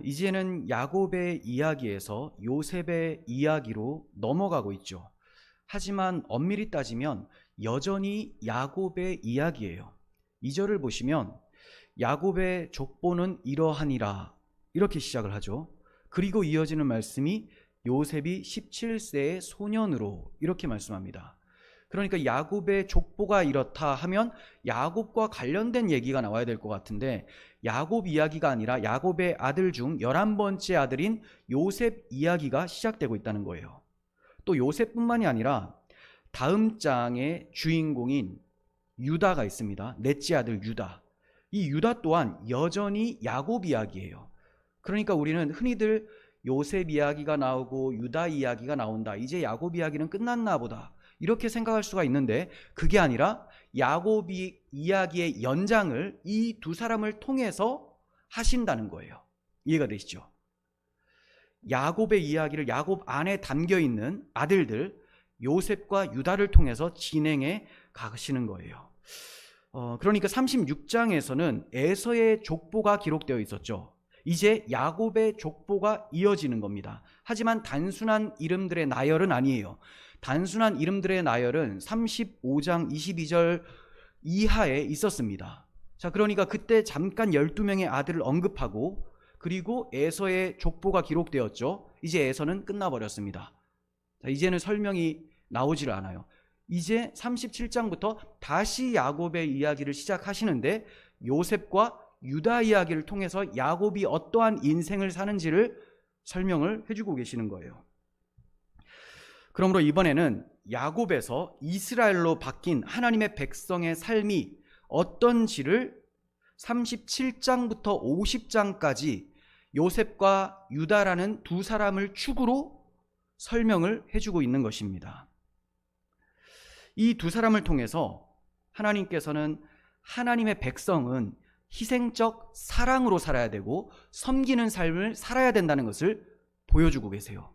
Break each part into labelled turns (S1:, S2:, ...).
S1: 이제는 야곱의 이야기에서 요셉의 이야기로 넘어가고 있죠. 하지만 엄밀히 따지면 여전히 야곱의 이야기예요. 2절을 보시면 야곱의 족보는 이러하니라 이렇게 시작을 하죠. 그리고 이어지는 말씀이 요셉이 17세의 소년으로 이렇게 말씀합니다. 그러니까 야곱의 족보가 이렇다 하면 야곱과 관련된 얘기가 나와야 될 것 같은데 야곱 이야기가 아니라 야곱의 아들 중 11번째 아들인 요셉 이야기가 시작되고 있다는 거예요. 또 요셉뿐만이 아니라 다음 장의 주인공인 유다가 있습니다. 넷째 아들 유다. 이 유다 또한 여전히 야곱 이야기예요. 그러니까 우리는 흔히들 요셉 이야기가 나오고 유다 이야기가 나온다, 이제 야곱 이야기는 끝났나 보다 이렇게 생각할 수가 있는데 그게 아니라 야곱 이야기의 연장을 이 두 사람을 통해서 하신다는 거예요. 이해가 되시죠? 야곱의 이야기를 야곱 안에 담겨있는 아들들 요셉과 유다를 통해서 진행해 가시는 거예요. 그러니까 36장에서는 에서의 족보가 기록되어 있었죠. 이제 야곱의 족보가 이어지는 겁니다. 하지만 단순한 이름들의 나열은 아니에요. 단순한 이름들의 나열은 35장 22절 이하에 있었습니다. 자, 그러니까 그때 잠깐 12명의 아들을 언급하고 그리고 에서의 족보가 기록되었죠. 이제 에서는 끝나버렸습니다. 자, 이제는 설명이 나오질 않아요. 이제 37장부터 다시 야곱의 이야기를 시작하시는데 요셉과 유다 이야기를 통해서 야곱이 어떠한 인생을 사는지를 설명을 해주고 계시는 거예요. 그러므로 이번에는 야곱에서 이스라엘로 바뀐 하나님의 백성의 삶이 어떤지를 37장부터 50장까지 요셉과 유다라는 두 사람을 축으로 설명을 해주고 있는 것입니다. 이 두 사람을 통해서 하나님께서는 하나님의 백성은 희생적 사랑으로 살아야 되고 섬기는 삶을 살아야 된다는 것을 보여주고 계세요.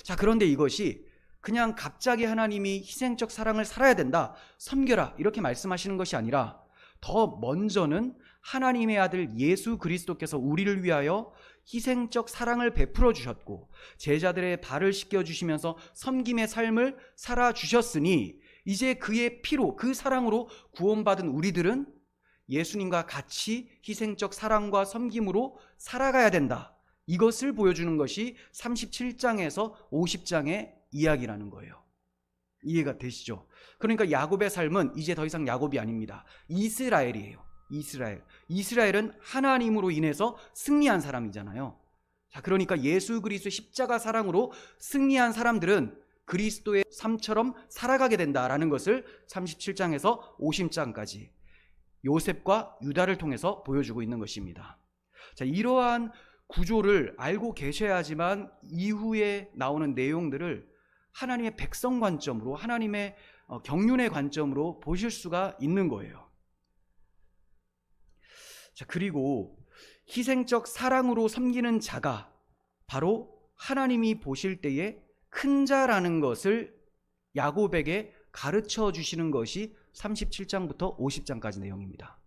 S1: 자, 그런데 이것이 그냥 갑자기 하나님이 희생적 사랑을 살아야 된다, 섬겨라 이렇게 말씀하시는 것이 아니라 더 먼저는 하나님의 아들 예수 그리스도께서 우리를 위하여 희생적 사랑을 베풀어 주셨고 제자들의 발을 씻겨 주시면서 섬김의 삶을 살아 주셨으니 이제 그의 피로, 그 사랑으로 구원받은 우리들은 예수님과 같이 희생적 사랑과 섬김으로 살아가야 된다, 이것을 보여주는 것이 37장에서 50장의 이야기라는 거예요. 이해가 되시죠? 그러니까 야곱의 삶은 이제 더 이상 야곱이 아닙니다. 이스라엘이에요. 이스라엘은 하나님으로 인해서 승리한 사람이잖아요. 자, 그러니까 예수 그리스도의 십자가 사랑으로 승리한 사람들은 그리스도의 삶처럼 살아가게 된다라는 것을 37장에서 50장까지 요셉과 유다를 통해서 보여주고 있는 것입니다. 자, 이러한 구조를 알고 계셔야지만 이후에 나오는 내용들을 하나님의 백성 관점으로, 하나님의 경륜의 관점으로 보실 수가 있는 거예요. 자, 그리고 희생적 사랑으로 섬기는 자가 바로 하나님이 보실 때에 큰 자라는 것을 야곱에게 가르쳐 주시는 것이 37장부터 50장까지 내용입니다.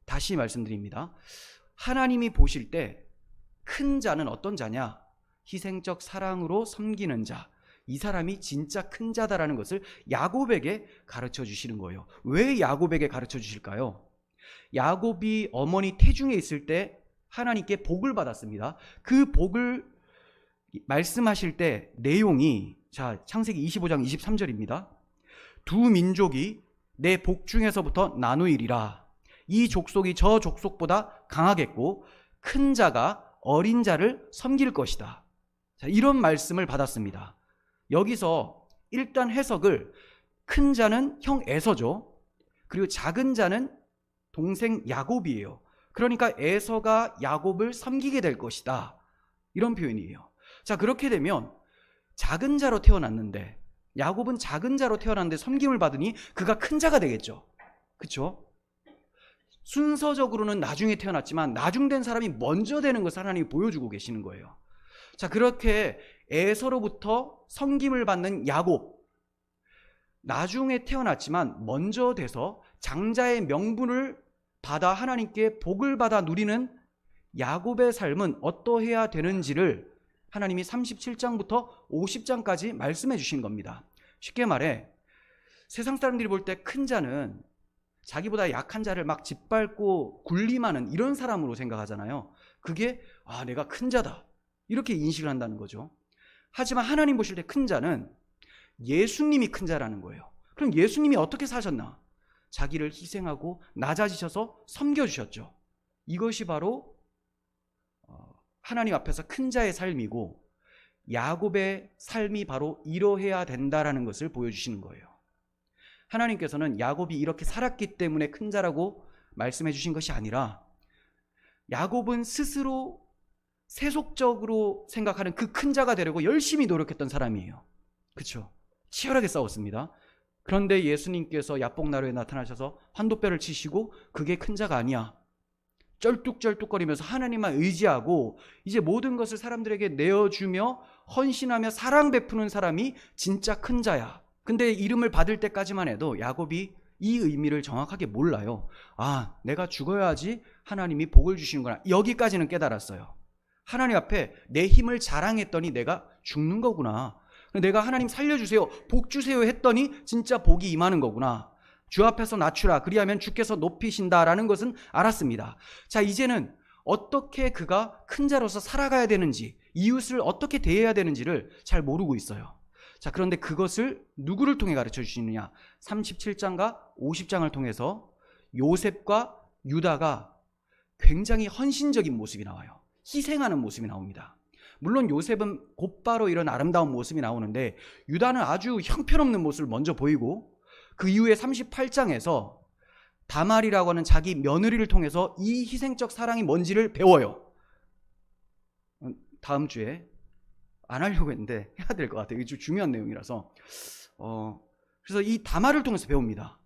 S1: 다시 말씀드립니다. 하나님이 보실 때 큰 자는 어떤 자냐? 희생적 사랑으로 섬기는 자, 이 사람이 진짜 큰 자다라는 것을 야곱에게 가르쳐 주시는 거예요. 왜 야곱에게 가르쳐 주실까요? 야곱이 어머니 태중에 있을 때 하나님께 복을 받았습니다. 그 복을 말씀하실 때 내용이, 자, 창세기 25장 23절입니다. 두 민족이 내 복 중에서부터 나누이리라. 이 족속이 저 족속보다 강하겠고 큰 자가 어린 자를 섬길 것이다. 자, 이런 말씀을 받았습니다. 여기서 일단 해석을, 큰 자는 형 에서죠. 그리고 작은 자는 동생 야곱이에요. 그러니까 에서가 야곱을 섬기게 될 것이다, 이런 표현이에요. 자, 그렇게 되면 작은 자로 태어났는데, 야곱은 작은 자로 태어났는데 섬김을 받으니 그가 큰 자가 되겠죠. 그렇죠? 순서적으로는 나중에 태어났지만 나중된 사람이 먼저 되는 것을 하나님이 보여주고 계시는 거예요. 자, 그렇게 에서로부터 섬김을 받는 야곱, 나중에 태어났지만 먼저 돼서 장자의 명분을 받아 하나님께 복을 받아 누리는 야곱의 삶은 어떠해야 되는지를 하나님이 37장부터 50장까지 말씀해 주신 겁니다. 쉽게 말해 세상 사람들이 볼 때 큰 자는 자기보다 약한 자를 막 짓밟고 군림하는 이런 사람으로 생각하잖아요. 그게 내가 큰 자다 이렇게 인식을 한다는 거죠. 하지만 하나님 보실 때 큰 자는 예수님이 큰 자라는 거예요. 그럼 예수님이 어떻게 사셨나? 자기를 희생하고 낮아지셔서 섬겨주셨죠. 이것이 바로 하나님 앞에서 큰 자의 삶이고 야곱의 삶이 바로 이러해야 된다라는 것을 보여주시는 거예요. 하나님께서는 야곱이 이렇게 살았기 때문에 큰 자라고 말씀해 주신 것이 아니라 야곱은 스스로 세속적으로 생각하는 그 큰 자가 되려고 열심히 노력했던 사람이에요. 그렇죠? 치열하게 싸웠습니다. 그런데 예수님께서 야복나루에 나타나셔서 환도뼈를 치시고 그게 큰 자가 아니야. 쩔뚝쩔뚝거리면서 하나님만 의지하고 이제 모든 것을 사람들에게 내어주며 헌신하며 사랑 베푸는 사람이 진짜 큰 자야. 근데 이름을 받을 때까지만 해도 야곱이 이 의미를 정확하게 몰라요. 내가 죽어야지 하나님이 복을 주시는구나. 여기까지는 깨달았어요. 하나님 앞에 내 힘을 자랑했더니 내가 죽는 거구나. 내가 하나님 살려주세요, 복 주세요 했더니 진짜 복이 임하는 거구나. 주 앞에서 낮추라 그리하면 주께서 높이신다라는 것은 알았습니다. 자, 이제는 어떻게 그가 큰 자로서 살아가야 되는지, 이웃을 어떻게 대해야 되는지를 잘 모르고 있어요. 자, 그런데 그것을 누구를 통해 가르쳐 주시느냐? 37장과 50장을 통해서 요셉과 유다가 굉장히 헌신적인 모습이 나와요. 희생하는 모습이 나옵니다. 물론 요셉은 곧바로 이런 아름다운 모습이 나오는데 유다는 아주 형편없는 모습을 먼저 보이고 그 이후에 38장에서 다말이라고 하는 자기 며느리를 통해서 이 희생적 사랑이 뭔지를 배워요. 다음 주에 안 하려고 했는데 해야 될 것 같아요. 이게 좀 중요한 내용이라서. 그래서 이 다말을 통해서 배웁니다.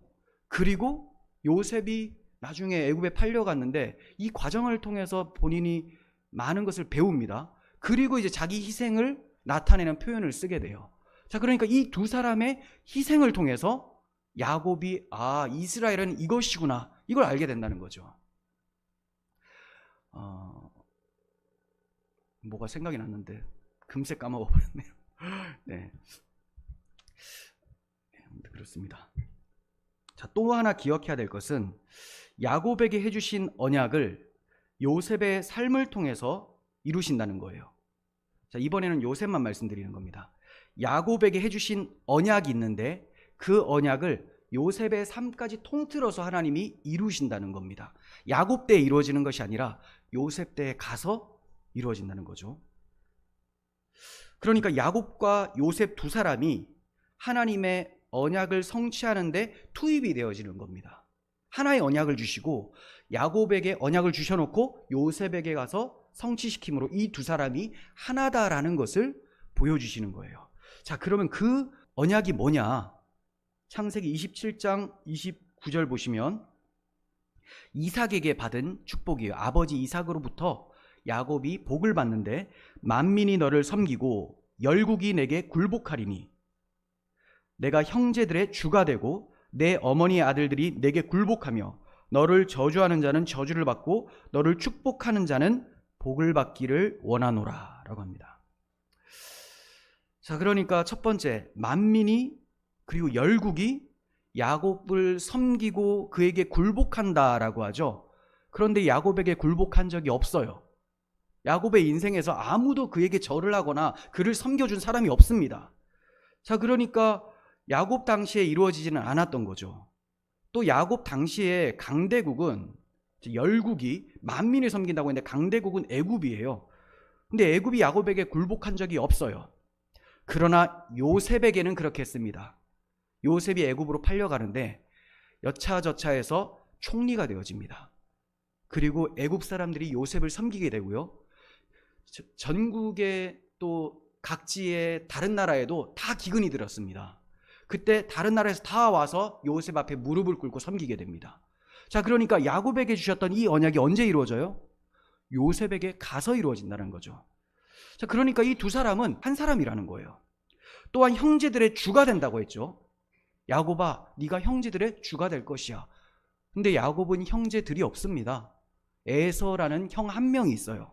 S1: 그리고 요셉이 나중에 애굽에 팔려갔는데 이 과정을 통해서 본인이 많은 것을 배웁니다. 그리고 이제 자기 희생을 나타내는 표현을 쓰게 돼요. 자, 그러니까 이 두 사람의 희생을 통해서 야곱이 이스라엘은 이것이구나, 이걸 알게 된다는 거죠. 뭐가 생각이 났는데 금세 까먹어버렸네요. 네, 그렇습니다. 자, 또 하나 기억해야 될 것은 야곱에게 해주신 언약을 요셉의 삶을 통해서 이루신다는 거예요. 자, 이번에는 요셉만 말씀드리는 겁니다. 야곱에게 해주신 언약이 있는데 그 언약을 요셉의 삶까지 통틀어서 하나님이 이루신다는 겁니다. 야곱 때에 이루어지는 것이 아니라 요셉 때에 가서 이루어진다는 거죠. 그러니까 야곱과 요셉 두 사람이 하나님의 언약을 성취하는데 투입이 되어지는 겁니다. 하나의 언약을 주시고 야곱에게 언약을 주셔놓고 요셉에게 가서 성취시킴으로 이 두 사람이 하나다라는 것을 보여주시는 거예요. 자, 그러면 그 언약이 뭐냐? 창세기 27장 29절 보시면 이삭에게 받은 축복이에요. 아버지 이삭으로부터 야곱이 복을 받는데 만민이 너를 섬기고 열국이 내게 굴복하리니 내가 형제들의 주가 되고 내 어머니의 아들들이 내게 굴복하며 너를 저주하는 자는 저주를 받고 너를 축복하는 자는 복을 받기를 원하노라 라고 합니다. 자, 그러니까 첫 번째, 만민이 그리고 열국이 야곱을 섬기고 그에게 굴복한다라고 하죠. 그런데 야곱에게 굴복한 적이 없어요. 야곱의 인생에서 아무도 그에게 절을 하거나 그를 섬겨준 사람이 없습니다. 자, 그러니까 야곱 당시에 이루어지지는 않았던 거죠. 또 야곱 당시에 강대국은, 열국이 만민을 섬긴다고 했는데 강대국은 애굽이에요. 근데 애굽이 야곱에게 굴복한 적이 없어요. 그러나 요셉에게는 그렇게 했습니다. 요셉이 애굽으로 팔려가는데 여차저차해서 총리가 되어집니다. 그리고 애굽 사람들이 요셉을 섬기게 되고요. 전국의 또 각지의 다른 나라에도 다 기근이 들었습니다. 그때 다른 나라에서 다 와서 요셉 앞에 무릎을 꿇고 섬기게 됩니다. 자, 그러니까 야곱에게 주셨던 이 언약이 언제 이루어져요? 요셉에게 가서 이루어진다는 거죠. 자, 그러니까 이 두 사람은 한 사람이라는 거예요. 또한 형제들의 주가 된다고 했죠. 야곱아, 네가 형제들의 주가 될 것이야. 근데 야곱은 형제들이 없습니다. 에서라는 형 한 명이 있어요.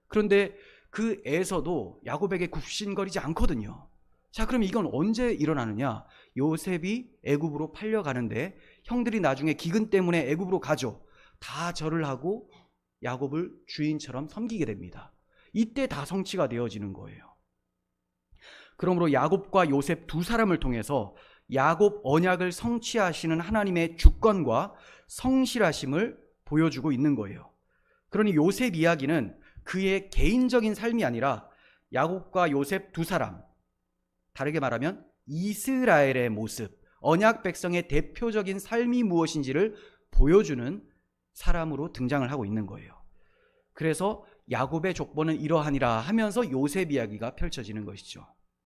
S1: 그런데 그 에서도 야곱에게 굽신거리지 않거든요. 자, 그럼 이건 언제 일어나느냐? 요셉이 애굽으로 팔려가는데 형들이 나중에 기근 때문에 애굽으로 가죠. 다 절을 하고 야곱을 주인처럼 섬기게 됩니다. 이때 다 성취가 되어지는 거예요. 그러므로 야곱과 요셉 두 사람을 통해서 야곱 언약을 성취하시는 하나님의 주권과 성실하심을 보여주고 있는 거예요. 그러니 요셉 이야기는 그의 개인적인 삶이 아니라 야곱과 요셉 두 사람, 다르게 말하면 이스라엘의 모습, 언약 백성의 대표적인 삶이 무엇인지를 보여주는 사람으로 등장을 하고 있는 거예요. 그래서 야곱의 족보는 이러하니라 하면서 요셉 이야기가 펼쳐지는 것이죠.